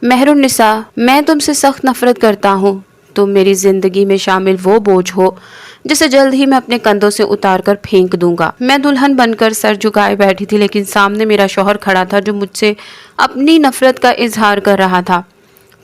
مہر النساء، میں تم سے سخت نفرت کرتا ہوں۔ تم میری زندگی میں شامل وہ بوجھ ہو جسے جلد ہی میں اپنے کندھوں سے اتار کر پھینک دوں گا۔ میں دلہن بن کر سر جھکائے بیٹھی تھی، لیکن سامنے میرا شوہر کھڑا تھا جو مجھ سے اپنی نفرت کا اظہار کر رہا تھا۔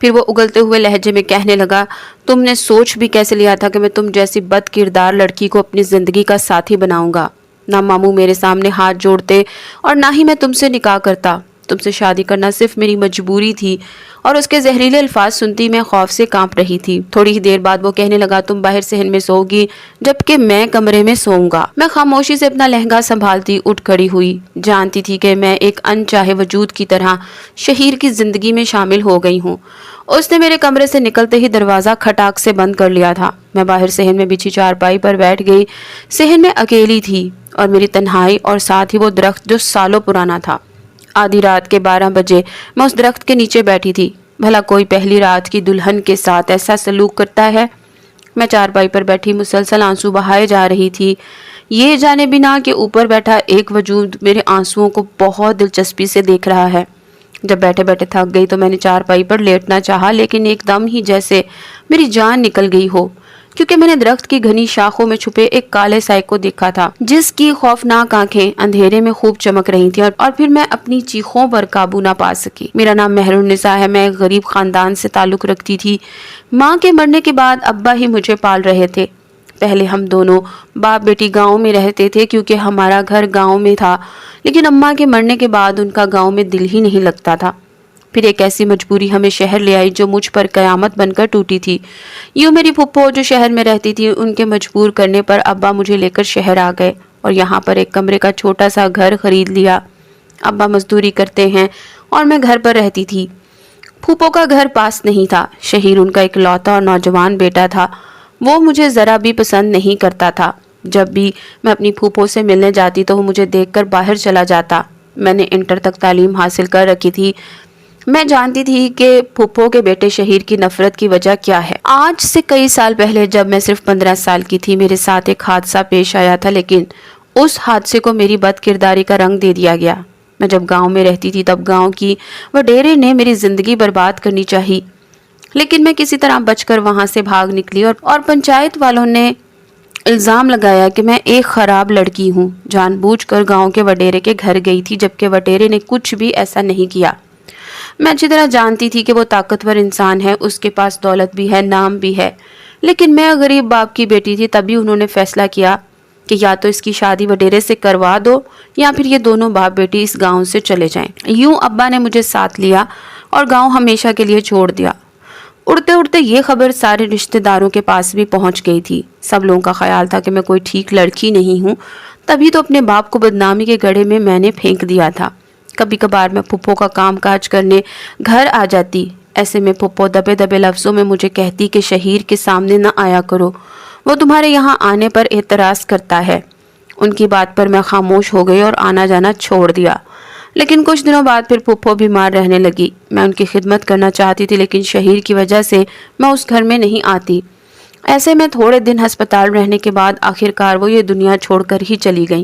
پھر وہ اگلتے ہوئے لہجے میں کہنے لگا، تم نے سوچ بھی کیسے لیا تھا کہ میں تم جیسی بد کردار لڑکی کو اپنی زندگی کا ساتھی بناؤں گا؟ نہ ماموں میرے سامنے ہاتھ جوڑتے اور نہ ہی میں تم سے نکاح کرتا۔ تم سے شادی کرنا صرف میری مجبوری تھی، اور اس کے زہریلے الفاظ سنتی میں خوف سے کانپ رہی تھی۔ تھوڑی ہی دیر بعد وہ کہنے لگا، تم باہر صحن میں سو گی جبکہ میں کمرے میں سوؤں گا۔ میں خاموشی سے اپنا لہنگا سنبھالتی اٹھ کھڑی ہوئی، جانتی تھی کہ میں ایک انچاہے وجود کی طرح شہیر کی زندگی میں شامل ہو گئی ہوں۔ اس نے میرے کمرے سے نکلتے ہی دروازہ کھٹاک سے بند کر لیا تھا۔ میں باہر صحن میں بچھی چارپائی پر بیٹھ گئی۔ صحن میں اکیلی تھی اور میری تنہائی، اور ساتھ ہی وہ درخت جو سالوں پرانا تھا۔ آدھی رات کے 12 بجے میں اس درخت کے نیچے بیٹھی تھی۔ بھلا کوئی پہلی رات کی دلہن کے ساتھ ایسا سلوک کرتا ہے؟ میں چارپائی پر بیٹھی مسلسل آنسو بہائے جا رہی تھی، یہ جانے بنا کہ اوپر بیٹھا ایک وجود میرے آنسوؤں کو بہت دلچسپی سے دیکھ رہا ہے۔ جب بیٹھے بیٹھے تھک گئی تو میں نے چارپائی پر لیٹنا چاہا، لیکن ایک دم ہی جیسے میری جان نکل گئی ہو، کیونکہ میں نے درخت کی گھنی شاخوں میں چھپے ایک کالے سائے کو دیکھا تھا جس کی خوفناک آنکھیں اندھیرے میں خوب چمک رہی تھیں، اور پھر میں اپنی چیخوں پر قابو نہ پا سکی۔ میرا نام مہر النساء ہے۔ میں ایک غریب خاندان سے تعلق رکھتی تھی۔ ماں کے مرنے کے بعد ابا ہی مجھے پال رہے تھے۔ پہلے ہم دونوں باپ بیٹی گاؤں میں رہتے تھے کیونکہ ہمارا گھر گاؤں میں تھا، لیکن اماں کے مرنے کے بعد ان کا گاؤں میں دل ہی نہیں لگتا تھا۔ پھر ایک ایسی مجبوری ہمیں شہر لے آئی جو مجھ پر قیامت بن کر ٹوٹی تھی۔ یوں میری پھپھو جو شہر میں رہتی تھی، ان کے مجبور کرنے پر ابا مجھے لے کر شہر آ گئے اور یہاں پر ایک کمرے کا چھوٹا سا گھر خرید لیا۔ ابا مزدوری کرتے ہیں اور میں گھر پر رہتی تھی۔ پھوپھو کا گھر پاس نہیں تھا۔ شہیر ان کا اکلوتا اور نوجوان بیٹا تھا۔ وہ مجھے ذرا بھی پسند نہیں کرتا تھا۔ جب بھی میں اپنی پھوپھو سے ملنے جاتی تو وہ مجھے دیکھ کر باہر چلا جاتا۔ میں نے انٹر تک تعلیم حاصل کر رکھی تھی۔ میں جانتی تھی کہ پھوپھو کے بیٹے شہیر کی نفرت کی وجہ کیا ہے۔ آج سے کئی سال پہلے جب میں صرف 15 سال کی تھی، میرے ساتھ ایک حادثہ پیش آیا تھا، لیکن اس حادثے کو میری بد کرداری کا رنگ دے دیا گیا۔ میں جب گاؤں میں رہتی تھی تب گاؤں کی وڈیرے نے میری زندگی برباد کرنی چاہی، لیکن میں کسی طرح بچ کر وہاں سے بھاگ نکلی، اور پنچایت والوں نے الزام لگایا کہ میں ایک خراب لڑکی ہوں۔ جان بوجھ کر گاؤں کے وڈیرے کے گھر گئی تھی، جبکہ وڈیرے نے کچھ بھی ایسا نہیں کیا۔ میں اچھی طرح جانتی تھی کہ وہ طاقتور انسان ہے، اس کے پاس دولت بھی ہے، نام بھی ہے، لیکن میں غریب باپ کی بیٹی تھی۔ تبھی انہوں نے فیصلہ کیا کہ یا تو اس کی شادی وڈیرے سے کروا دو یا پھر یہ دونوں باپ بیٹی اس گاؤں سے چلے جائیں۔ یوں ابا نے مجھے ساتھ لیا اور گاؤں ہمیشہ کے لیے چھوڑ دیا۔ اڑتے اڑتے یہ خبر سارے رشتہ داروں کے پاس بھی پہنچ گئی تھی۔ سب لوگوں کا خیال تھا کہ میں کوئی ٹھیک لڑکی نہیں ہوں، تبھی تو اپنے باپ کو بدنامی کے گڑھے میں نے پھینک دیا تھا۔ کبھی کبھار میں پھپھو کا کام کاج کرنے گھر آ جاتی۔ ایسے میں پھپھو دبے دبے لفظوں میں مجھے کہتی کہ شہیر کے سامنے نہ آیا کرو، وہ تمہارے یہاں آنے پر اعتراض کرتا ہے۔ ان کی بات پر میں خاموش ہو گئی اور آنا جانا چھوڑ دیا۔ لیکن کچھ دنوں بعد پھر پھپھو بیمار رہنے لگی۔ میں ان کی خدمت کرنا چاہتی تھی، لیکن شہیر کی وجہ سے میں اس گھر میں نہیں آتی۔ ایسے میں تھوڑے دن ہسپتال رہنے کے بعد آخرکار وہ یہ دنیا چھوڑ کر ہی چلی گئیں۔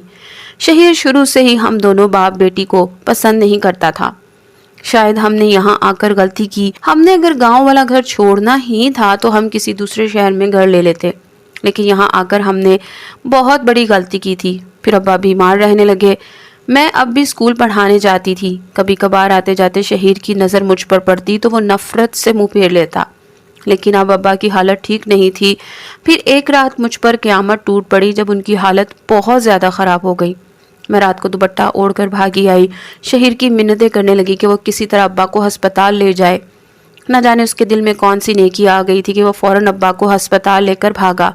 شہیر شروع سے ہی ہم دونوں باپ بیٹی کو پسند نہیں کرتا تھا۔ شاید ہم نے یہاں آ کر غلطی کی۔ ہم نے اگر گاؤں والا گھر چھوڑنا ہی تھا تو ہم کسی دوسرے شہر میں گھر لے لیتے، لیکن یہاں آ کر ہم نے بہت بڑی غلطی کی تھی۔ پھر ابا بیمار رہنے لگے۔ میں اب بھی اسکول پڑھانے جاتی تھی۔ کبھی کبھار آتے جاتے شہیر کی نظر مجھ پر پڑتی تو وہ نفرت سے منہ پھیر لیتا، لیکن اب ابا کی حالت ٹھیک نہیں تھی۔ پھر ایک رات مجھ پر قیامت ٹوٹ پڑی جب ان کی حالت بہت زیادہ خراب ہو گئی۔ میں رات کو دوپٹہ اوڑھ کر بھاگی آئی۔ شہیر کی منتیں کرنے لگی کہ وہ کسی طرح ابا کو ہسپتال لے جائے۔ نہ جانے اس کے دل میں کون سی نیکی آ گئی تھی کہ وہ فوراً ابا کو ہسپتال لے کر بھاگا،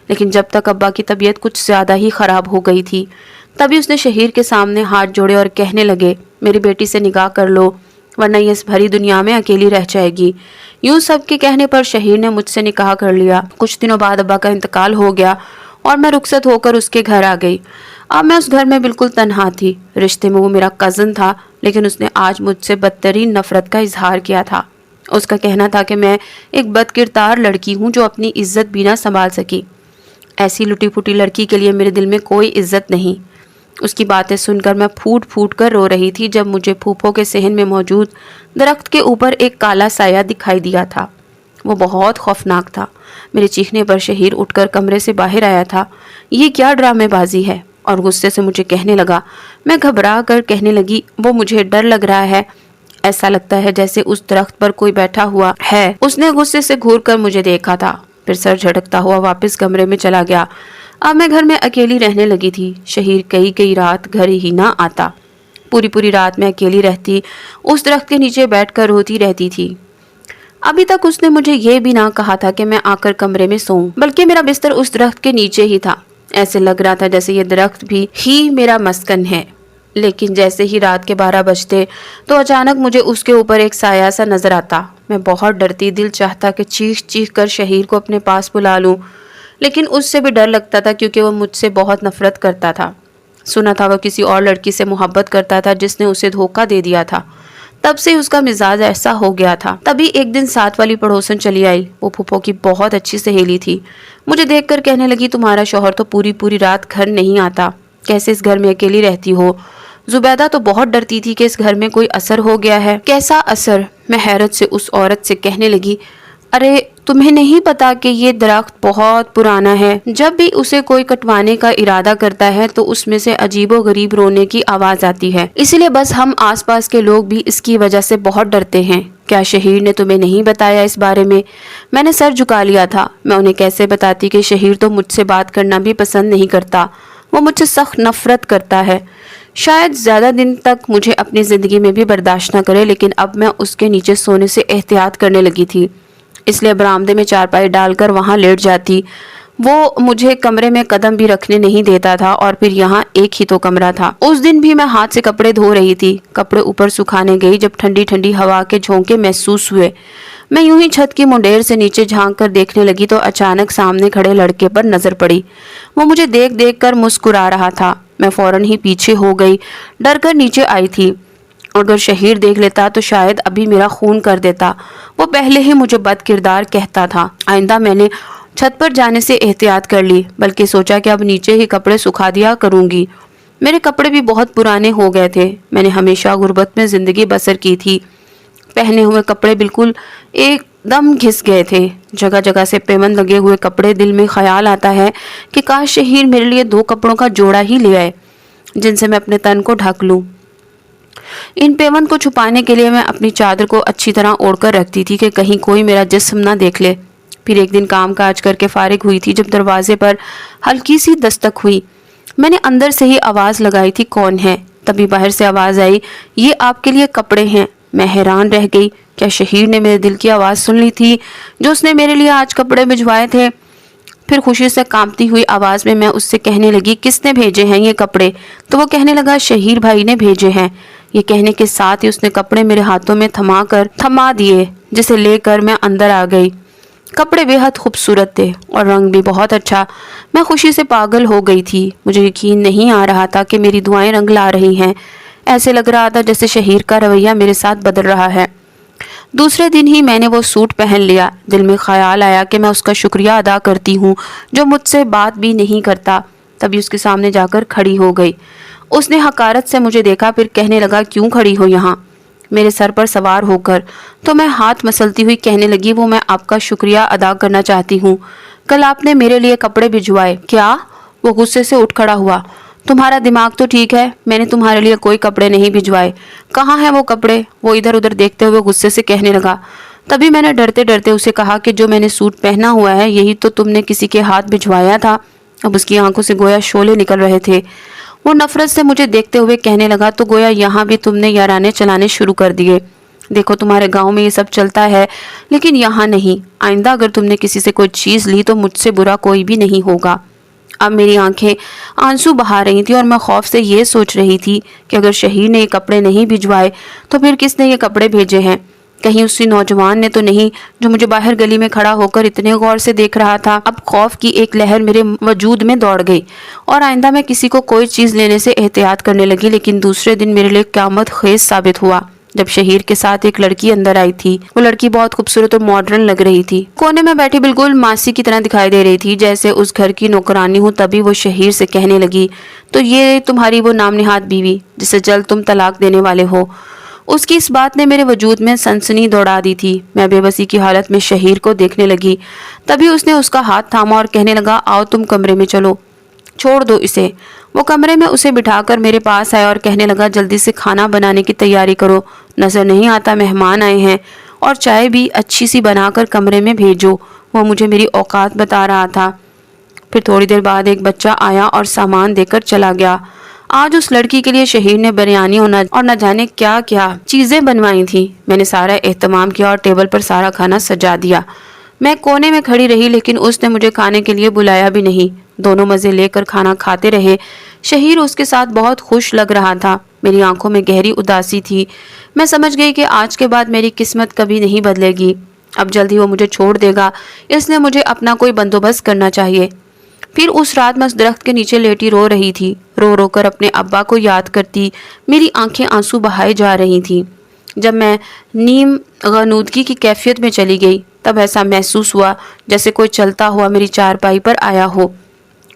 لیکن جب تک ابا کی طبیعت کچھ زیادہ ہی خراب ہو گئی تھی، تبھی اس نے شہیر کے سامنے ہاتھ جوڑے اور کہنے لگے، میری بیٹی سے نکاح کر لو ورنہ یہ اس بھری دنیا میں اکیلی رہ جائے گی۔ یوں سب کے کہنے پر شہیر نے مجھ سے نکاح کر لیا۔ کچھ دنوں بعد ابا کا انتقال ہو گیا اور میں رخصت ہو کر اس کے گھر آ گئی۔ اب میں اس گھر میں بالکل تنہا تھی۔ رشتے میں وہ میرا کزن تھا، لیکن اس نے آج مجھ سے بدترین نفرت کا اظہار کیا تھا۔ اس کا کہنا تھا کہ میں ایک بد کردار لڑکی ہوں جو اپنی عزت بھی نہ سنبھال سکی۔ ایسی لٹی پھٹی لڑکی کے لیے میرے دل میں کوئی عزت نہیں۔ اس کی باتیں سن کر میں پھوٹ پھوٹ کر رو رہی تھی جب مجھے پھوپھو کے صحن میں موجود درخت کے اوپر ایک کالا سایہ دکھائی دیا تھا۔ وہ بہت خوفناک تھا۔ میرے چیخنے پر شہیر اٹھ کر کمرے سے باہر آیا تھا۔ یہ کیا ڈرامے بازی ہے؟ اور غصے سے مجھے کہنے لگا۔ میں گھبرا کر کہنے لگی، وہ مجھے ڈر لگ رہا ہے، ایسا لگتا ہے جیسے اس درخت پر کوئی بیٹھا ہوا ہے۔ اس نے غصے سے گھور کر مجھے دیکھا تھا، پھر سر جھٹکتا ہوا واپس کمرے میں چلا گیا۔ اب میں گھر میں اکیلی رہنے لگی تھی۔ شہیر کئی رات گھر ہی نہ آتا۔ پوری رات میں اکیلی رہتی، اس درخت کے نیچے بیٹھ کر روتی رہتی تھی۔ ابھی تک اس نے مجھے یہ بھی نہ کہا تھا کہ میں آ کر کمرے میں سوؤں، بلکہ میرا بستر اس درخت کے نیچے ہی تھا۔ ایسے لگ رہا تھا جیسے یہ درخت بھی ہی میرا مسکن ہے۔ لیکن جیسے ہی رات کے 12 بجتے تو اچانک مجھے اس کے اوپر ایک سایہ سا نظر آتا۔ میں بہت ڈرتی، دل چاہتا کہ چیخ کر شہیر کو اپنے پاس بلا لوں، لیکن اس سے بھی ڈر لگتا تھا کیونکہ وہ مجھ سے بہت نفرت کرتا تھا۔ سنا تھا وہ کسی اور لڑکی سے محبت کرتا تھا جس نے اسے دھوکہ دے دیا تھا۔ تب سے اس کا مزاج ایسا ہو گیا تھا۔ تبھی ایک دن ساتھ والی پڑوسن چلی آئی۔ وہ پھوپھو کی بہت اچھی سہیلی تھی۔ مجھے دیکھ کر کہنے لگی، تمہارا شوہر تو پوری رات گھر نہیں آتا، کیسے اس گھر میں اکیلی رہتی ہو؟ زبیدہ تو بہت ڈرتی تھی کہ اس گھر میں کوئی اثر ہو گیا ہے۔ کیسا اثر؟ میں حیرت سے اس عورت سے کہنے لگی، ارے تمہیں نہیں پتا کہ یہ درخت بہت پرانا ہے۔ جب بھی اسے کوئی کٹوانے کا ارادہ کرتا ہے تو اس میں سے عجیب و غریب رونے کی آواز آتی ہے، اسی لیے بس ہم آس پاس کے لوگ بھی اس کی وجہ سے بہت ڈرتے ہیں۔ کیا شہیر نے تمہیں نہیں بتایا اس بارے میں؟ میں نے سر جھکا لیا تھا۔ میں انہیں کیسے بتاتی کہ شہیر تو مجھ سے بات کرنا بھی پسند نہیں کرتا، وہ مجھ سے سخت نفرت کرتا ہے۔ شاید زیادہ دن تک مجھے اپنی زندگی میں بھی برداشت نہ کرے، لیکن اب میں اس کے نیچے سونے سے احتیاط کرنے لگی تھی، اس لیے برآمدے میں چارپائی ڈال کر وہاں لیٹ جاتی۔ وہ مجھے کمرے میں قدم بھی رکھنے نہیں دیتا تھا، اور پھر یہاں ایک ہی تو کمرہ تھا۔ اس دن بھی میں ہاتھ سے کپڑے دھو رہی تھی۔ کپڑے اوپر سکھانے گئی جب ٹھنڈی ہوا کے جھونکے محسوس ہوئے۔ میں یوں ہی چھت کی منڈیر سے نیچے جھانک کر دیکھنے لگی تو اچانک سامنے کھڑے لڑکے پر نظر پڑی۔ وہ مجھے دیکھ کر مسکرا رہا تھا۔ میں فوراً ہی پیچھے ہو گئی، ڈر کر نیچے آئی تھی۔ اگر شہیر دیکھ لیتا تو شاید ابھی میرا خون کر دیتا۔ وہ پہلے ہی مجھے بد کردار کہتا تھا۔ آئندہ میں نے چھت پر جانے سے احتیاط کر لی، بلکہ سوچا کہ اب نیچے ہی کپڑے سکھا دیا کروں گی۔ میرے کپڑے بھی بہت پرانے ہو گئے تھے۔ میں نے ہمیشہ غربت میں زندگی بسر کی تھی۔ پہنے ہوئے کپڑے بالکل ایک دم گھس گئے تھے۔ جگہ سے پیوند لگے ہوئے کپڑے، دل میں خیال آتا ہے کہ کاش شہیر میرے لیے 2 کپڑوں کا جوڑا ہی لے آئے جن سے میں اپنے تن کو ڈھک لوں۔ ان پیوند کو چھپانے کے لیے میں اپنی چادر کو اچھی طرح اوڑھ کر رکھتی تھی کہ کہیں کوئی میرا جسم نہ دیکھ لے۔ پھر ایک دن کام کاج کر کے فارغ ہوئی تھی جب دروازے پر ہلکی سی دستک ہوئی۔ میں نے اندر سے ہی آواز لگائی تھی، کون ہے؟ تبھی باہر سے آواز آئی، یہ آپ کے لیے کپڑے ہیں۔ میں حیران رہ گئی، کیا شہیر نے میرے دل کی آواز سن لی تھی جو اس نے میرے لیے آج کپڑے بھجوائے تھے؟ پھر خوشی سے کانپتی ہوئی آواز میں اس سے کہنے لگی، کس نے بھیجے ہیں یہ کپڑے؟ تو وہ کہنے لگا، شہیر بھائی نے بھیجے ہیں۔ یہ کہنے کے ساتھ ہی اس نے کپڑے میرے ہاتھوں میں تھما دیے، جسے لے کر میں اندر آ گئی۔ کپڑے بے حد خوبصورت تھے اور رنگ بھی بہت اچھا۔ میں خوشی سے پاگل ہو گئی تھی۔ مجھے یقین نہیں آ رہا تھا کہ میری دعائیں رنگ لا رہی ہیں۔ ایسے لگ رہا تھا جیسے شہیر کا رویہ میرے ساتھ بدل رہا ہے۔ دوسرے دن ہی میں نے وہ سوٹ پہن لیا۔ دل میں خیال آیا کہ میں اس کا شکریہ ادا کرتی ہوں جو مجھ سے بات بھی نہیں کرتا۔ تبھی اس کے سامنے جا کر کھڑی ہو گئی۔ اس نے حقارت سے مجھے دیکھا، پھر کہنے لگا، کیوں کھڑی ہو یہاں؟ میرے سر پر سوار ہو کر۔ تو میں ہاتھ مسلتی ہوئی کہنے لگی، وہ میں آپ کا شکریہ ادا کرنا چاہتی ہوں۔ کل آپ نے میرے لیے کپڑے بھجوائے۔ کیا؟ وہ غصے سے اٹھ کھڑا ہوا۔ تمہارا دماغ تو ٹھیک ہے، میں نے تمہارے لیے کوئی کپڑے نہیں بھجوائے۔ کہاں ہیں وہ کپڑے؟ وہ ادھر ادھر دیکھتے ہوئے غصے سے کہنے لگا۔ تبھی میں نے ڈرتے اسے کہا کہ جو میں نے سوٹ پہنا ہوا ہے یہی تو تم نے کسی کے ہاتھ بھجوایا تھا۔ اب اس کی آنکھوں سے گویا شعلے نکل رہے تھے۔ وہ نفرت سے مجھے دیکھتے ہوئے کہنے لگا، تو گویا یہاں بھی تم نے یارانے چلانے شروع کر دیے۔ دیکھو تمہارے گاؤں میں یہ سب چلتا ہے لیکن یہاں نہیں۔ آئندہ اگر تم نے کسی سے کوئی چیز لی تو مجھ سے برا کوئی بھی نہیں ہوگا۔ اب میری آنکھیں آنسو بہا رہی تھی اور میں خوف سے یہ سوچ رہی تھی کہ اگر شہیر نے یہ کپڑے نہیں بھجوائے تو پھر کس نے یہ کپڑے بھیجے ہیں؟ کہیں اسی نوجوان نے تو نہیں جو مجھے باہر گلی میں کھڑا ہو کر اتنے غور سے دیکھ رہا تھا؟ اب خوف کی ایک لہر میرے وجود میں دوڑ گئی اور آئندہ میں کسی کو کوئی چیز لینے سے احتیاط کرنے لگی، لیکن دوسرے دن میرے لیے قیامت خیز ثابت ہوا۔ جب شہیر کے ساتھ ایک لڑکی اندر آئی تھی۔ وہ لڑکی بہت خوبصورت اور ماڈرن لگ رہی تھی، کونے میں بیٹھی بالکل ماسی کی طرح دکھائی دے رہی تھی، جیسے اس گھر کی نوکرانی ہوں۔ تبھی وہ شہیر سے کہنے لگی، تو یہ تمہاری وہ نام نہاد بیوی جسے جلد تم طلاق دینے والے ہو؟ اس کی اس بات نے میرے وجود میں سنسنی دوڑا دی تھی۔ میں بے بسی کی حالت میں شہیر کو دیکھنے لگی۔ تبھی اس نے اس کا ہاتھ تھاما اور کہنے لگا، آؤ تم کمرے میں چلو، چھوڑ دو اسے۔ وہ کمرے میں اسے بٹھا کر میرے پاس آیا اور کہنے لگا، جلدی سے کھانا بنانے کی تیاری کرو، نظر نہیں آتا مہمان آئے ہیں، اور چائے بھی اچھی سی بنا کر کمرے میں بھیجو۔ وہ مجھے میری اوقات بتا رہا تھا۔ پھر تھوڑی دیر بعد ایک بچہ آیا اور سامان دے کر چلا گیا۔ آج اس لڑکی کے لیے شہیر نے بریانی اور نہ جانے کیا کیا چیزیں بنوائی تھیں۔ میں نے سارا اہتمام کیا اور ٹیبل پر سارا کھانا سجا دیا۔ میں کونے میں کھڑی رہی، لیکن اس نے مجھے کھانے کے لیے بلایا بھی نہیں۔ دونوں مزے لے کر کھانا کھاتے رہے۔ شہیر اس کے ساتھ بہت خوش لگ رہا تھا۔ میری آنکھوں میں گہری اداسی تھی۔ میں سمجھ گئی کہ آج کے بعد میری قسمت کبھی نہیں بدلے گی۔ اب جلد ہی وہ مجھے چھوڑ دے گا، اس لیے مجھے اپنا کوئی بندوبست کرنا چاہیے۔ پھر اس رات میں اس درخت کے نیچے لیٹی رو رہی تھی، رو رو کر اپنے ابا کو یاد کرتی۔ میری آنکھیں آنسو بہائے جا رہی تھیں۔ جب میں نیم غنودگی کی کیفیت میں چلی گئی، تب ایسا محسوس ہوا جیسے کوئی چلتا ہوا میری چارپائی پر آیا ہو۔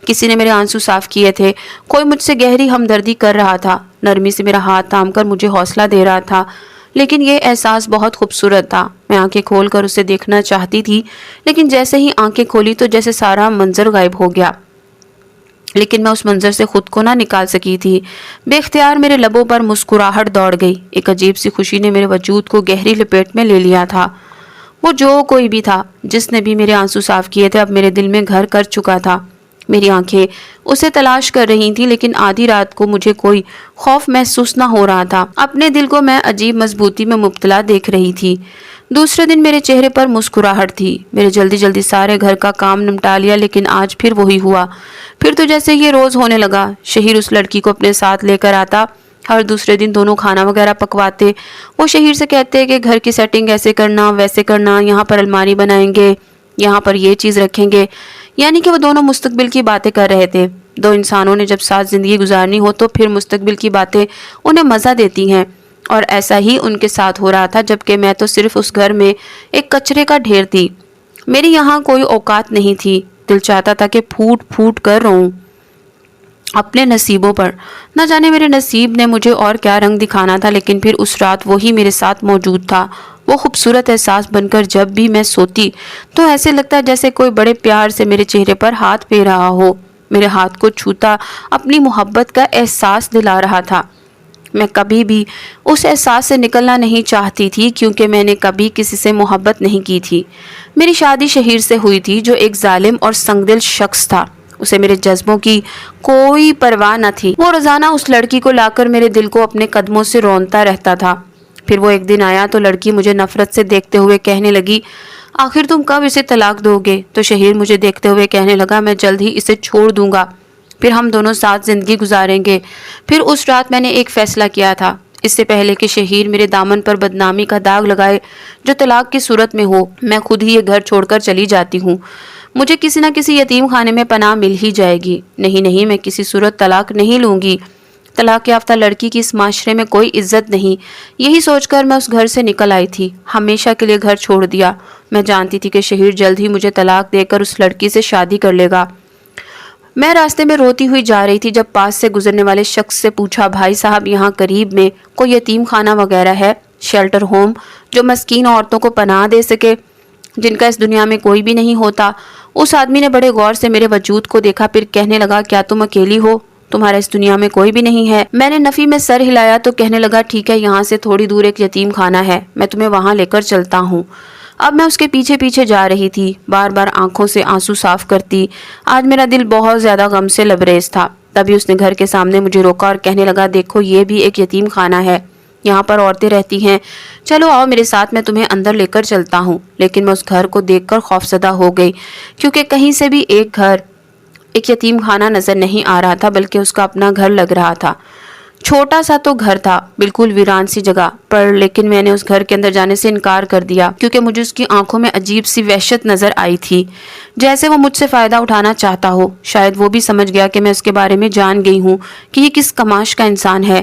کسی نے میرے آنسو صاف کیے تھے۔ کوئی مجھ سے گہری ہمدردی کر رہا تھا، نرمی سے میرا ہاتھ تھام کر مجھے حوصلہ دے رہا تھا۔ لیکن یہ احساس بہت خوبصورت تھا۔ میں آنکھیں کھول کر اسے دیکھنا چاہتی تھی، لیکن جیسے ہی آنکھیں کھولی تو جیسے سارا منظر غائب ہو گیا۔ لیکن میں اس منظر سے خود کو نہ نکال سکی تھی۔ بے اختیار میرے لبوں پر مسکراہٹ دوڑ گئی۔ ایک عجیب سی خوشی نے میرے وجود کو گہری لپیٹ میں لے لیا تھا۔ وہ جو کوئی بھی تھا جس نے بھی میرے آنسو صاف کیے تھے، اب میرے دل میں گھر کر چکا تھا۔ میری آنکھیں اسے تلاش کر رہی تھیں، لیکن آدھی رات کو مجھے کوئی خوف محسوس نہ ہو رہا تھا۔ اپنے دل کو میں عجیب مضبوطی میں مبتلا دیکھ رہی تھی۔ دوسرے دن میرے چہرے پر مسکراہٹ تھی۔ میرے جلدی جلدی سارے گھر کا کام نمٹا لیا، لیکن آج پھر وہی ہوا۔ پھر تو جیسے یہ روز ہونے لگا۔ شہیر اس لڑکی کو اپنے ساتھ لے کر آتا، ہر دوسرے دن دونوں کھانا وغیرہ پکواتے۔ وہ شہیر سے کہتے کہ گھر کی سیٹنگ ایسے کرنا ویسے کرنا، یہاں پر الماری بنائیں گے، یہاں پر یہ چیز رکھیں گے۔ یعنی کہ وہ دونوں مستقبل کی باتیں کر رہے تھے۔ دو انسانوں نے جب ساتھ زندگی گزارنی ہو تو پھر مستقبل کی باتیں انہیں مزہ دیتی ہیں، اور ایسا ہی ان کے ساتھ ہو رہا تھا، جبکہ میں تو صرف اس گھر میں ایک کچرے کا ڈھیر تھی۔ میری یہاں کوئی اوقات نہیں تھی۔ دل چاہتا تھا کہ پھوٹ پھوٹ کر روؤں اپنے نصیبوں پر۔ نہ جانے میرے نصیب نے مجھے اور کیا رنگ دکھانا تھا، لیکن پھر اس رات وہی میرے ساتھ موجود تھا۔ وہ خوبصورت احساس بن کر جب بھی میں سوتی تو ایسے لگتا جیسے کوئی بڑے پیار سے میرے چہرے پر ہاتھ پھیر رہا ہو، میرے ہاتھ کو چھوتا اپنی محبت کا احساس دلا رہا تھا۔ میں کبھی بھی اس احساس سے نکلنا نہیں چاہتی تھی، کیونکہ میں نے کبھی کسی سے محبت نہیں کی تھی۔ میری شادی شہیر سے ہوئی تھی، جو ایک ظالم اور سنگدل شخص تھا۔ اسے میرے جذبوں کی کوئی پرواہ نہ تھی۔ وہ روزانہ اس لڑکی کو لا کر میرے دل کو اپنے قدموں سے رونتا رہتا تھا۔ پھر وہ ایک دن آیا تو لڑکی مجھے نفرت سے دیکھتے ہوئے کہنے لگی، آخر تم کب اسے طلاق دو گے؟ تو شہیر مجھے دیکھتے ہوئے کہنے لگا، میں جلد ہی اسے چھوڑ دوں گا، پھر ہم دونوں ساتھ زندگی گزاریں گے۔ پھر اس رات میں نے ایک فیصلہ کیا تھا، اس سے پہلے کہ شہیر میرے دامن پر بدنامی کا داغ لگائے جو طلاق کی صورت میں ہو، میں خود ہی یہ گھر چھوڑ کر چلی جاتی ہوں۔ مجھے کسی نہ کسی یتیم خانے میں پناہ مل ہی جائے گی۔ نہیں، میں کسی صورت طلاق نہیں لوں گی۔ طلاق یافتہ لڑکی کی اس معاشرے میں کوئی عزت نہیں۔ یہی سوچ کر میں اس گھر سے نکل آئی تھی، ہمیشہ کے لیے گھر چھوڑ دیا۔ میں جانتی تھی کہ شہیر جلد ہی مجھے طلاق دے کر اس لڑکی سے شادی کر لے گا۔ میں راستے میں روتی ہوئی جا رہی تھی، جب پاس سے گزرنے والے شخص سے پوچھا، بھائی صاحب یہاں قریب میں کوئی یتیم خانہ وغیرہ ہے، شیلٹر ہوم، جو مسکین عورتوں کو پناہ دے سکے، جن کا اس دنیا میں کوئی بھی نہیں ہوتا؟ اس آدمی نے بڑے غور سے میرے وجود کو دیکھا، پھر کہنے لگا، کیا تم اکیلی ہو؟ تمہارا اس دنیا میں کوئی بھی نہیں ہے؟ میں نے نفی میں سر ہلایا تو کہنے لگا، ٹھیک ہے، یہاں سے تھوڑی دور ایک یتیم خانہ ہے، میں تمہیں وہاں لے کر چلتا ہوں۔ اب میں اس کے پیچھے پیچھے جا رہی تھی، بار بار آنکھوں سے آنسو صاف کرتی۔ آج میرا دل بہت زیادہ غم سے لبریز تھا۔ تبھی اس نے گھر کے سامنے مجھے روکا اور کہنے لگا، دیکھو یہ بھی ایک یتیم خانہ ہے، یہاں پر عورتیں رہتی ہیں، چلو آؤ میرے ساتھ، میں تمہیں اندر لے کر چلتا ہوں۔ لیکن میں اس گھر کو دیکھ کر خوفزدہ ہو گئی، کیونکہ کہیں سے بھی ایک یتیم خانہ نظر نہیں آ رہا تھا، بلکہ اس کا اپنا گھر لگ رہا تھا۔ چھوٹا سا تو گھر تھا، بالکل ویران سی جگہ پر، لیکن میں نے اس گھر کے اندر جانے سے انکار کر دیا، کیونکہ مجھے اس کی آنکھوں میں عجیب سی وحشت نظر آئی تھی، جیسے وہ مجھ سے فائدہ اٹھانا چاہتا ہو۔ شاید وہ بھی سمجھ گیا کہ میں اس کے بارے میں جان گئی ہوں کہ یہ کس کماش کا انسان ہے۔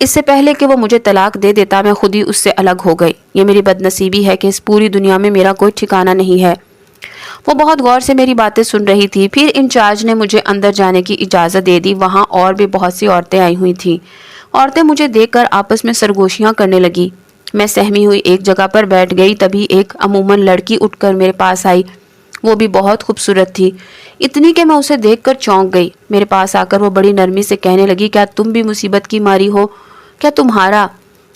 اس سے پہلے کہ وہ مجھے طلاق دے دیتا میں خود ہی اس سے الگ ہو گئی۔ یہ میری بد نصیبی ہے کہ اس پوری دنیا میں میرا کوئی ٹھکانہ نہیں ہے۔ وہ بہت غور سے میری باتیں سن رہی تھی۔ پھر انچارج نے مجھے اندر جانے کی اجازت دے دی۔ وہاں اور بھی بہت سی عورتیں آئی ہوئی تھیں۔ عورتیں مجھے دیکھ کر آپس میں سرگوشیاں کرنے لگی۔ میں سہمی ہوئی ایک جگہ پر بیٹھ گئی۔ تبھی ایک عموماً لڑکی اٹھ کر میرے پاس آئی۔ وہ بھی بہت خوبصورت تھی، اتنی کہ میں اسے دیکھ کر چونک گئی۔ میرے پاس آ کر وہ بڑی نرمی سے کہنے لگی، کیا تم بھی مصیبت کی ماری ہو؟ کیا تمہارا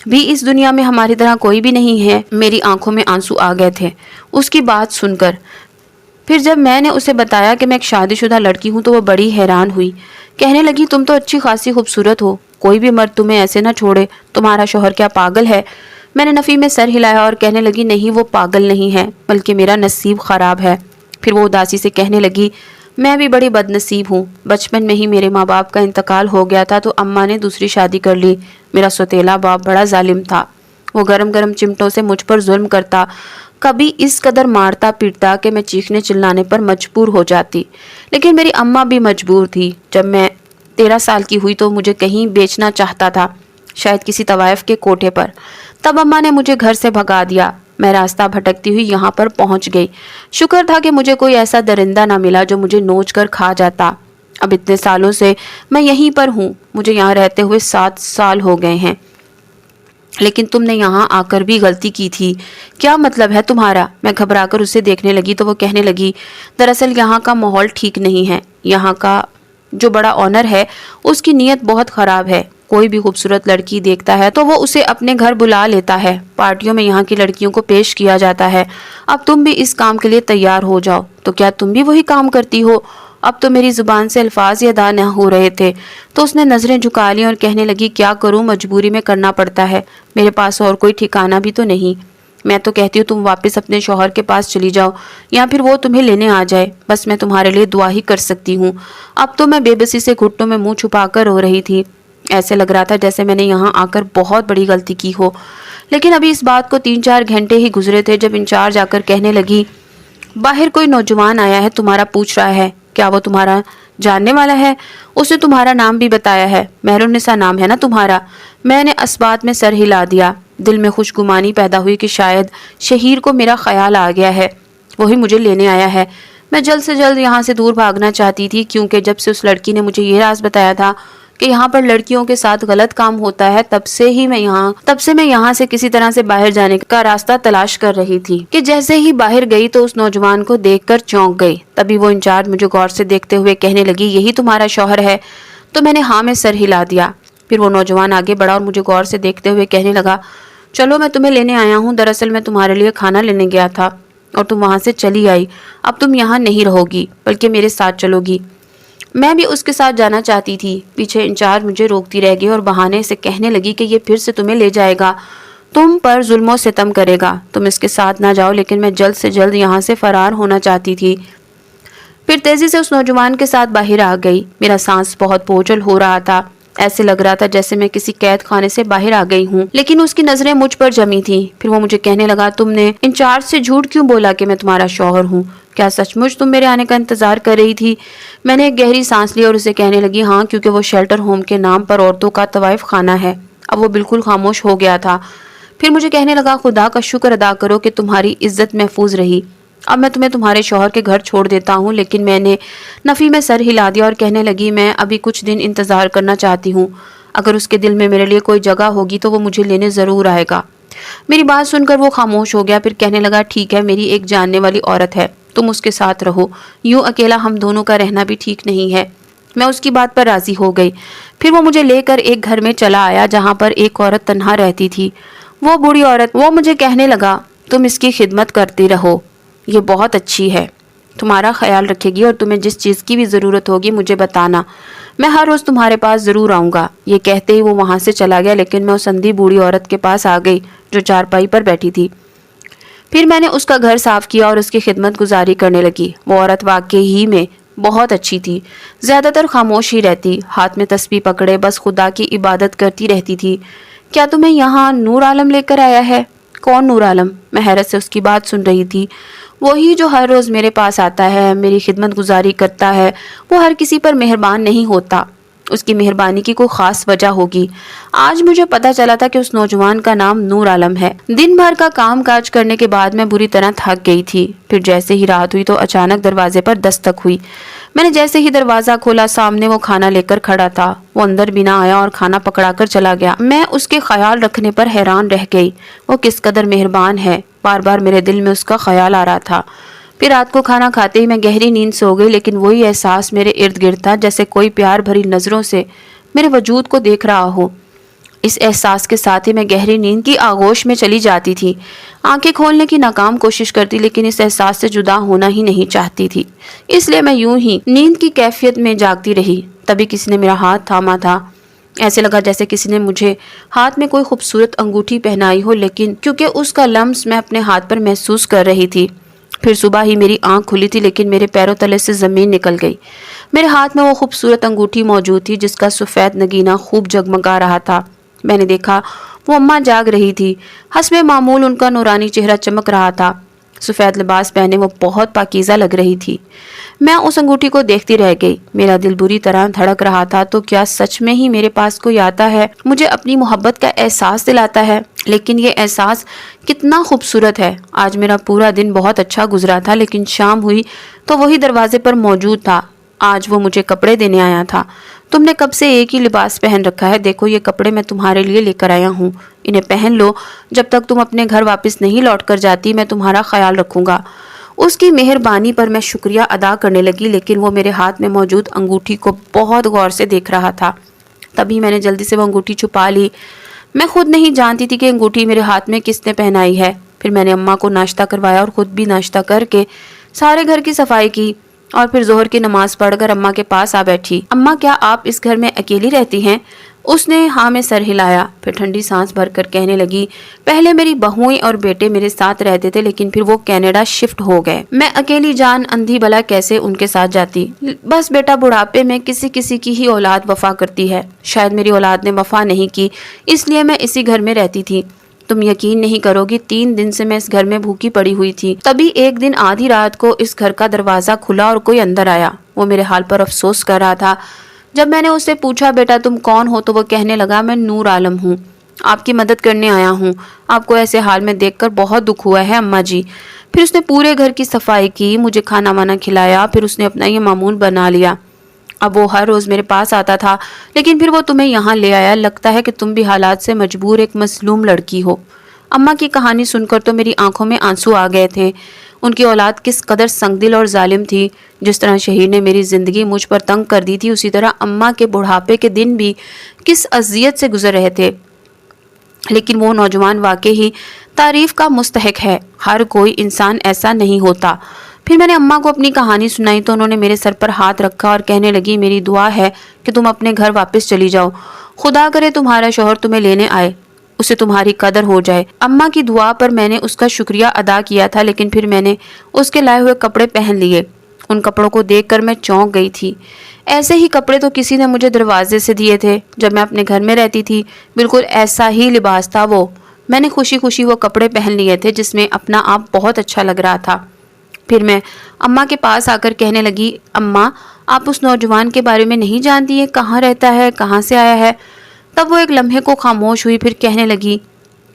بھی اس دنیا میں ہماری طرح کوئی بھی نہیں ہے؟ میری آنکھوں میں آنسو آ گئے تھے اس کی بات سن کر۔ پھر جب میں نے اسے بتایا کہ میں ایک شادی شدہ لڑکی ہوں تو وہ بڑی حیران ہوئی۔ کہنے لگی، تم تو اچھی خاصی خوبصورت ہو، کوئی بھی مرد تمہیں ایسے نہ چھوڑے، تمہارا شوہر کیا پاگل ہے؟ میں نے نفی میں سر ہلایا اور کہنے لگی، نہیں وہ پاگل نہیں ہے، بلکہ میرا نصیب خراب ہے۔ پھر وہ اداسی سے کہنے لگی، میں بھی بڑی بد نصیب ہوں، بچپن میں ہی میرے ماں باپ کا انتقال ہو گیا تھا تو اماں نے دوسری شادی کر لی۔ میرا سوتیلا باپ بڑا ظالم تھا، وہ گرم گرم چمٹوں سے مجھ پر ظلم کرتا، کبھی اس قدر مارتا پیٹتا کہ میں چیخنے چلانے پر مجبور ہو جاتی۔ لیکن میری اماں بھی مجبور تھی۔ جب میں 13 سال کی ہوئی تو مجھے کہیں بیچنا چاہتا تھا، شاید کسی طوائف کے کوٹھے پر۔ تب اماں نے مجھے گھر سے بھگا دیا۔ میں راستہ بھٹکتی ہوئی یہاں پر پہنچ گئی۔ شکر تھا کہ مجھے کوئی ایسا درندہ نہ ملا جو مجھے نوچ کر کھا جاتا۔ اب اتنے سالوں سے میں یہیں پر ہوں، مجھے یہاں رہتے ہوئے 7 سال ہو گئے ہیں۔ لیکن تم نے یہاں آ کر بھی غلطی کی تھی۔ کیا مطلب ہے تمہارا؟ میں گھبرا کر اسے دیکھنے لگی تو وہ کہنے لگی، دراصل یہاں کا ماحول ٹھیک نہیں ہے، یہاں کا جو بڑا آنر ہے اس کی نیت بہت خراب ہے۔ کوئی بھی خوبصورت لڑکی دیکھتا ہے تو وہ اسے اپنے گھر بلا لیتا ہے، پارٹیوں میں یہاں کی لڑکیوں کو پیش کیا جاتا ہے۔ اب تم بھی اس کام کے لیے تیار ہو جاؤ۔ تو کیا تم بھی وہی کام کرتی ہو؟ اب تو میری زبان سے الفاظ ہی ادا نہ ہو رہے تھے تو اس نے نظریں جھکا لی اور کہنے لگی، کیا کروں، مجبوری میں کرنا پڑتا ہے، میرے پاس اور کوئی ٹھکانہ بھی تو نہیں۔ میں تو کہتی ہوں تم واپس اپنے شوہر کے پاس چلی جاؤ یا پھر وہ تمہیں لینے آ جائے، بس میں تمہارے لیے دعا ہی کر سکتی ہوں۔ اب تو میں بے بسی سے گھٹنوں میں منہ چھپا کر رو رہی تھی۔ ایسے لگ رہا تھا جیسے میں نے یہاں آ کر بہت بڑی غلطی کی ہو۔ لیکن ابھی اس بات کو 3-4 گھنٹے ہی گزرے تھے جب انچارج آ کر کہنے لگی، باہر کوئی نوجوان آیا ہے، تمہارا پوچھ رہا ہے، کیا وہ تمہارا جاننے والا ہے؟ اس نے تمہارا نام بھی بتایا ہے، مہرالنساء نام ہے نا تمہارا؟ میں نے اسبات میں سر ہلا دیا۔ دل میں خوشگمانی پیدا ہوئی کہ شاید شہیر کو میرا خیال آ گیا ہے، وہی مجھے لینے آیا ہے۔ میں جلد سے جلد یہاں سے دور بھاگنا چاہتی تھی، کیونکہ جب سے اس لڑکی نے مجھے یہ راز بتایا تھا کہ یہاں پر لڑکیوں کے ساتھ غلط کام ہوتا ہے، تب سے میں یہاں سے کسی طرح سے باہر جانے کا راستہ تلاش کر رہی تھی کہ جیسے ہی باہر گئی تو اس نوجوان کو دیکھ کر چونک گئی۔ تبھی وہ انچارج مجھے غور سے دیکھتے ہوئے کہنے لگی، یہی تمہارا شوہر ہے؟ تو میں نے ہاں میں سر ہلا دیا۔ پھر وہ نوجوان آگے بڑھا اور مجھے غور سے دیکھتے ہوئے کہنے لگا، چلو میں تمہیں لینے آیا ہوں، دراصل میں تمہارے لیے کھانا لینے گیا تھا اور تم وہاں سے چلی آئی، اب تم یہاں نہیں رہو گی بلکہ میرے ساتھ چلو گی۔ میں بھی اس کے ساتھ جانا چاہتی تھی، پیچھے انچارج مجھے روکتی رہ گئی اور بہانے سے کہنے لگی کہ یہ پھر سے تمہیں لے جائے گا، تم پر ظلم و ستم کرے گا، تم اس کے ساتھ نہ جاؤ۔ لیکن میں جلد سے جلد یہاں سے فرار ہونا چاہتی تھی۔ پھر تیزی سے اس نوجوان کے ساتھ باہر آ گئی۔ میرا سانس بہت بوجھل ہو رہا تھا، ایسے لگ رہا تھا جیسے میں کسی قید خانے سے باہر آ گئی ہوں، لیکن اس کی نظریں مجھ پر جمی تھیں۔ پھر وہ مجھے کہنے لگا، تم نے انچارج سے جھوٹ کیوں بولا کہ میں تمہارا شوہر ہوں؟ کیا سچ مچ تم میرے آنے کا انتظار کر رہی تھی؟ میں نے ایک گہری سانس لی اور اسے کہنے لگی، ہاں، کیونکہ وہ شیلٹر ہوم کے نام پر عورتوں کا طوائف خانہ ہے۔ اب وہ بالکل خاموش ہو گیا تھا۔ پھر مجھے کہنے لگا، خدا کا شکر ادا کرو کہ تمہاری عزت محفوظ رہی، اب میں تمہیں تمہارے شوہر کے گھر چھوڑ دیتا ہوں۔ لیکن میں نے نفی میں سر ہلا دیا اور کہنے لگی، میں ابھی کچھ دن انتظار کرنا چاہتی ہوں، اگر اس کے دل میں میرے لیے کوئی جگہ ہوگی تو وہ مجھے لینے ضرور آئے گا۔ میری بات سن کر وہ خاموش ہو گیا، پھر کہنے لگا، ٹھیک ہے، میری ایک جاننے والی عورت ہے، تم اس کے ساتھ رہو، یوں اکیلا ہم دونوں کا رہنا بھی ٹھیک نہیں ہے۔ میں اس کی بات پر راضی ہو گئی۔ پھر وہ مجھے لے کر ایک گھر میں چلا آیا جہاں پر ایک عورت تنہا رہتی تھی۔ وہ بوڑھی عورت، وہ مجھے کہنے لگا، تم اس کی خدمت کرتی رہو، یہ بہت اچھی ہے، تمہارا خیال رکھے گی اور تمہیں جس چیز کی بھی ضرورت ہوگی مجھے بتانا، میں ہر روز تمہارے پاس ضرور آؤں گا۔ یہ کہتے ہی وہ وہاں سے چلا گیا، لیکن میں اس اندھی بوڑھی عورت کے پاس آ گئی جو چارپائی پر بیٹھی تھی۔ پھر میں نے اس کا گھر صاف کیا اور اس کی خدمت گزاری کرنے لگی۔ وہ عورت واقعی ہی میں بہت اچھی تھی، زیادہ تر خاموش ہی رہتی، ہاتھ میں تسبیح پکڑے بس خدا کی عبادت کرتی رہتی تھی۔ کیا تمہیں یہاں نور عالم لے کر آیا ہے؟ کون نور عالم؟ میں حیرت سے اس کی بات سن رہی تھی۔ وہی جو ہر روز میرے پاس آتا ہے، میری خدمت گزاری کرتا ہے، وہ ہر کسی پر مہربان نہیں ہوتا، اس کی مہربانی کی کوئی خاص وجہ ہوگی۔ آج مجھے پتا چلا تھا کہ اس نوجوان کا نام نور عالم ہے۔ دن بھر کا کام کاج کرنے کے بعد میں بری طرح تھک گئی تھی۔ پھر جیسے ہی رات ہوئی تو اچانک دروازے پر دستک ہوئی۔ میں نے جیسے ہی دروازہ کھولا سامنے وہ کھانا لے کر کھڑا تھا۔ وہ اندر بھی نہ آیا اور کھانا پکڑا کر چلا گیا۔ میں اس کے خیال رکھنے پر حیران رہ گئی۔ وہ کس قدر مہربان ہے، بار بار میرے دل میں اس کا خیال آ رہا تھا۔ پھر رات کو کھانا کھاتے ہی میں گہری نیند سو گئی، لیکن وہی احساس میرے ارد گرد تھا، جیسے کوئی پیار بھری نظروں سے میرے وجود کو دیکھ رہا ہو۔ اس احساس کے ساتھ ہی میں گہری نیند کی آغوش میں چلی جاتی تھی۔ آنکھیں کھولنے کی ناکام کوشش کرتی، لیکن اس احساس سے جدا ہونا ہی نہیں چاہتی تھی۔ اس لیے میں یوں ہی نیند کی کیفیت میں جاگتی رہی۔ تبھی کسی نے میرا ہاتھ تھاما تھا۔ ایسے لگا جیسے کسی نے مجھے ہاتھ میں کوئی خوبصورت انگوٹھی پہنائی ہو، لیکن کیونکہ اس کا لمس میں اپنے ہاتھ پر محسوس کر رہی تھی۔ پھر صبح ہی میری آنکھ کھلی تھی، لیکن میرے پیروں تلے سے زمین نکل گئی۔ میرے ہاتھ میں وہ خوبصورت انگوٹھی موجود تھی جس کا سفید نگینہ خوب جگمگا رہا تھا۔ میں نے دیکھا وہ اماں جاگ رہی تھی۔ حسب معمول ان کا نورانی چہرہ چمک رہا تھا۔ سفید لباس پہنے وہ بہت پاکیزہ لگ رہی تھی۔ میں اس انگوٹھی کو دیکھتی رہ گئی۔ میرا دل بری طرح دھڑک رہا تھا، تو کیا سچ میں ہی میرے پاس کوئی آتا ہے، مجھے اپنی محبت کا احساس دلاتا ہے؟ لیکن یہ احساس کتنا خوبصورت ہے۔ آج میرا پورا دن بہت اچھا گزرا تھا، لیکن شام ہوئی تو وہی دروازے پر موجود تھا۔ آج وہ مجھے کپڑے دینے آیا تھا۔ تم نے کب سے ایک ہی لباس پہن رکھا ہے؟ دیکھو یہ کپڑے میں تمہارے لیے لے کر آیا ہوں، انہیں پہن لو۔ جب تک تم اپنے گھر واپس نہیں لوٹ کر جاتی میں تمہارا خیال رکھوں گا۔ اس کی مہربانی پر میں شکریہ ادا کرنے لگی، لیکن وہ میرے ہاتھ میں موجود انگوٹھی کو بہت غور سے دیکھ رہا تھا۔ تبھی میں نے جلدی سے وہ انگوٹھی چھپا لی۔ میں خود نہیں جانتی تھی کہ انگوٹھی میرے ہاتھ میں کس نے پہنائی ہے۔ پھر میں نے اماں کو ناشتہ کروایا اور خود بھی ناشتہ کر کے سارے گھر کی صفائی کی، اور پھر ظہر کی نماز پڑھ کر اماں کے پاس آ بیٹھی۔ اماں کیا آپ اس گھر میں اکیلی رہتی ہیں؟ اس نے ہاں میں سر ہلایا، پھر ٹھنڈی سانس بھر کر کہنے لگی، پہلے میری بہوئیں اور بیٹے میرے ساتھ رہتے تھے، لیکن پھر وہ کینیڈا شفٹ ہو گئے۔ میں اکیلی جان اندھی بلا کیسے ان کے ساتھ جاتی؟ بس بیٹا بڑھاپے میں کسی کسی کی ہی اولاد وفا کرتی ہے۔ شاید میری اولاد نے وفا نہیں کی، اس لیے میں اسی گھر میں رہتی تھی۔ تم یقین نہیں کرو گی، 3 دن سے میں اس گھر میں بھوکی پڑی ہوئی تھی۔ تبھی ایک دن آدھی رات کو اس گھر کا دروازہ کھلا اور کوئی اندر آیا۔ وہ میرے حال پر افسوس کر رہا تھا۔ جب میں نے اس سے پوچھا بیٹا تم کون ہو، تو وہ کہنے لگا میں نور عالم ہوں، آپ کی مدد کرنے آیا ہوں۔ آپ کو ایسے حال میں دیکھ کر بہت دکھ ہوا ہے اماں جی۔ پھر اس نے پورے گھر کی صفائی کی، مجھے کھانا وانا کھلایا، پھر اس نے اپنا یہ معمول بنا لیا۔ اب وہ ہر روز میرے پاس آتا تھا، لیکن پھر وہ تمہیں یہاں لے آیا۔ لگتا ہے کہ تم بھی حالات سے مجبور ایک مظلوم لڑکی ہو۔ اماں کی کہانی سن کر تو میری آنکھوں میں آنسو آ گئے تھے۔ ان کی اولاد کس قدر سنگ دل اور ظالم تھی۔ جس طرح شہیر نے میری زندگی مجھ پر تنگ کر دی تھی، اسی طرح اماں کے بڑھاپے کے دن بھی کس اذیت سے گزر رہے تھے۔ لیکن وہ نوجوان واقعی ہی تعریف کا مستحق ہے، ہر کوئی انسان ایسا نہیں ہوتا۔ پھر میں نے اماں کو اپنی کہانی سنائی تو انہوں نے میرے سر پر ہاتھ رکھا اور کہنے لگی میری دعا ہے کہ تم اپنے گھر واپس چلی جاؤ، خدا کرے تمہارا شوہر تمہیں لینے آئے، اسے تمہاری قدر ہو جائے۔ اماں کی دعا پر میں نے اس کا شکریہ ادا کیا تھا، لیکن پھر میں نے اس کے لائے ہوئے کپڑے پہن لیے۔ ان کپڑوں کو دیکھ کر میں چونک گئی تھی۔ ایسے ہی کپڑے تو کسی نے مجھے دروازے سے دیے تھے جب میں اپنے گھر میں رہتی تھی، بالکل ایسا ہی لباس تھا وہ۔ میں نے خوشی خوشی وہ کپڑے پہن لیے تھے جس میں اپنا آپ بہت اچھا لگ رہا تھا۔ پھر میں اماں کے پاس آ کر کہنے لگی، اماں آپ اس نوجوان کے بارے میں نہیں جانتی ہیں، کہاں رہتا ہے، کہاں سے آیا ہے؟ تب وہ ایک لمحے کو خاموش ہوئی، پھر کہنے لگی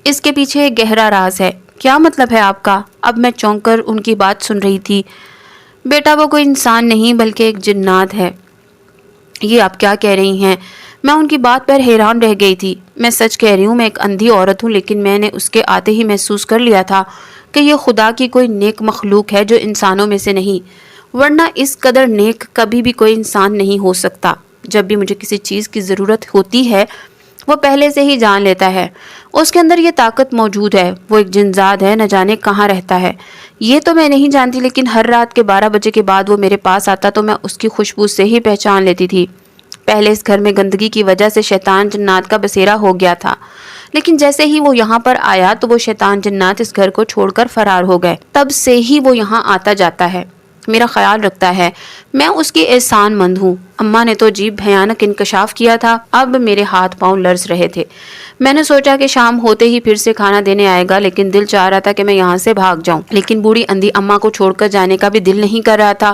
اس کے پیچھے ایک گہرا راز ہے۔ کیا مطلب ہے آپ کا؟ اب میں چونک کر ان کی بات سن رہی تھی۔ بیٹا وہ کوئی انسان نہیں بلکہ ایک جنات ہے۔ یہ آپ کیا کہہ رہی ہیں؟ میں ان کی بات پر حیران رہ گئی تھی۔ میں سچ کہہ رہی ہوں، میں ایک اندھی عورت ہوں، لیکن میں نے اس کے آتے ہی محسوس کر لیا تھا کہ یہ خدا کی کوئی نیک مخلوق ہے جو انسانوں میں سے نہیں، ورنہ اس قدر نیک کبھی بھی کوئی انسان نہیں ہو سکتا۔ جب بھی مجھے کسی چیز کی ضرورت ہوتی ہے وہ پہلے سے ہی جان لیتا ہے، اس کے اندر یہ طاقت موجود ہے۔ وہ ایک جنزاد ہے، نہ جانے کہاں رہتا ہے، یہ تو میں نہیں جانتی، لیکن ہر رات کے 12 بجے کے بعد وہ میرے پاس آتا تو میں اس کی خوشبو سے ہی پہچان لیتی تھی۔ پہلے اس گھر میں گندگی کی وجہ سے شیطان جنات کا بسیرا ہو گیا تھا، لیکن جیسے ہی وہ یہاں پر آیا تو وہ شیطان جنات اس گھر کو چھوڑ کر فرار ہو گئے۔ تب سے ہی وہ یہاں آتا جاتا ہے، میرا خیال رکھتا ہے، میں اس کی احسان مند ہوں۔ اماں نے تو عجیب بھیانک انکشاف کیا تھا۔ اب میرے ہاتھ پاؤں لرز رہے تھے۔ میں نے سوچا کہ شام ہوتے ہی پھر سے کھانا دینے آئے گا، لیکن دل چاہ رہا تھا کہ میں یہاں سے بھاگ جاؤں، لیکن بوڑھی اندھی اماں کو چھوڑ کر جانے کا بھی دل نہیں کر رہا تھا۔